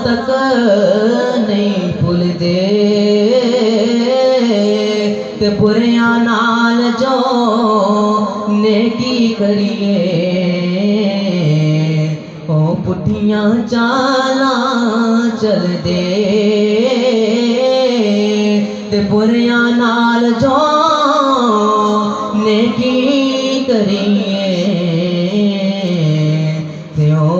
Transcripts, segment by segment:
تک نہیں بھول دے تے بریاں نال جو نیکی کریے او پٹھیاں چالاں چل دے تے بریاں نال جو نیکی کریے تے او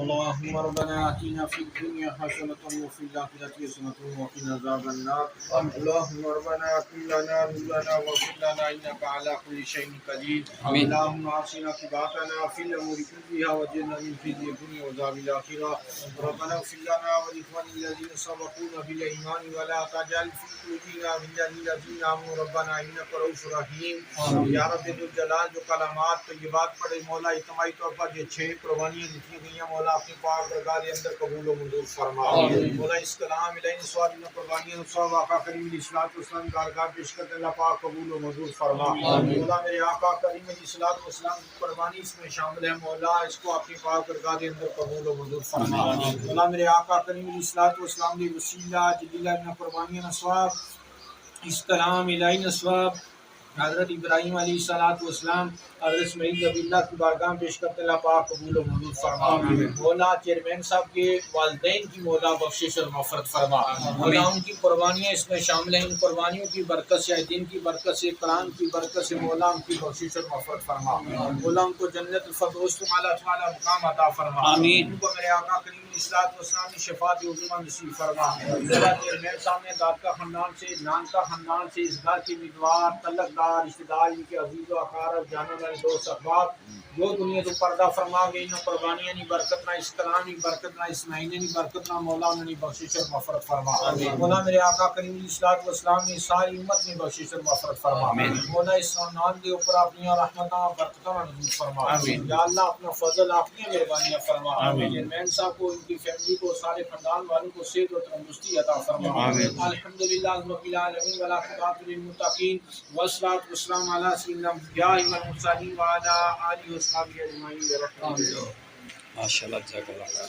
اللهم ربنا آتنا في الدنيا حسنة وفي الآخرة حسنة وقنا عذاب النار. اللهم ربنا هب لنا نورنا واغفر لنا إنك على كل شيء قدير. اللهم أحسن عاقبتنا في الأمور كلها واجرنا من خزي الدنيا وعذاب الآخرة. ربنا اغفر لنا ولإخواننا الذين سبقونا بالإيمان ولا تجعل في قلوبنا غلا للذين آمنوا ربنا إنك رؤوف رحيم. یا رب ذوالجلال جو کلمات طیبات پڑھے مولا اجتماعی طور پر جو 6 قربانیاں لکھی گئی ہیں مولا اپنی پاک درگاہ کے اندر قبول و منظور فرما. مولا اس کلام علیہ سوال ان قربانیاں سواب آقا کریم علیہ الصلوۃ والسلام کارگاہ پیش کرتے اللہ پاک قبول و منظور فرما. مولا میرے آقا کریم علیہ الصلوۃ والسلام کی قربانی اس میں شامل ہے مولا اس کو اپنی پاک درگاہ کے اندر قبول و منظور فرما. مولا میرے آقا کریم علیہ الصلوۃ والسلام کی وسیلہ جلیلہ ان قربانیاں سواب اس کلام الہی سواب حضرت ابراہیم علیہ الصلوۃ والسلام حضرت اسماعیل ذبیح اللہ کی بارگاہ میں پیش کرتے اللہ پاک قبول و منظور فرما. مولا چیئرمین صاحب کے والدین کی مولا بخشش اور مغفرت فرما. مولا ان کی قربانیاں اس میں شامل ہیں. ان قربانیوں کی برکت سے دین کی برکت سے قرآن کی برکت سے مولا ان کی بخشش اور مغفرت فرما. مولا ان کو جنت الفردوس اعلیٰ مقام عطا فرما. ان کو میرے آقا کریم علیہ الصلوۃ والسلام کی شفاعت عظمی نصیب فرما. مولا چیئرمین صاحب نے دادکا خاندان سے نانکا خاندان سے اس گھر کے امیدوار تعلق دار رشتہ دار ان کے عزیز و اقارب جانے والے دوست احباب جو دنیا تو پردہ فرما گئی نہ قربانیاں نہیں برکت نہ اس کلام نہیں برکت نہ اس مہینے نہیں برکت نہ مولا انہیں بخشش اور مغفرت فرما. مولا میرے آقا کریم علیہ الصلوۃ والسلام نے ساری امت میں بخشش اور مغفرت فرما. مولا اس خاندان کے اوپر اپنی رحمتاں برکتاں نازل فرما. یا اللہ اپنا فضل اپنی مہربانیاں فرما. چیئرمین صاحب کو ان کی فیملی کو سارے خاندان والوں کو صحت و تندرستی عطا فرما. الحمدللہ رب العالمین والعاقبۃ للمتقین والصلاۃ والسلام علی سیدنا الانبیاء والمرسلین وعلی آلہ وصحبہ اجمعین. ماشاء اللہ جزاک اللہ خیر.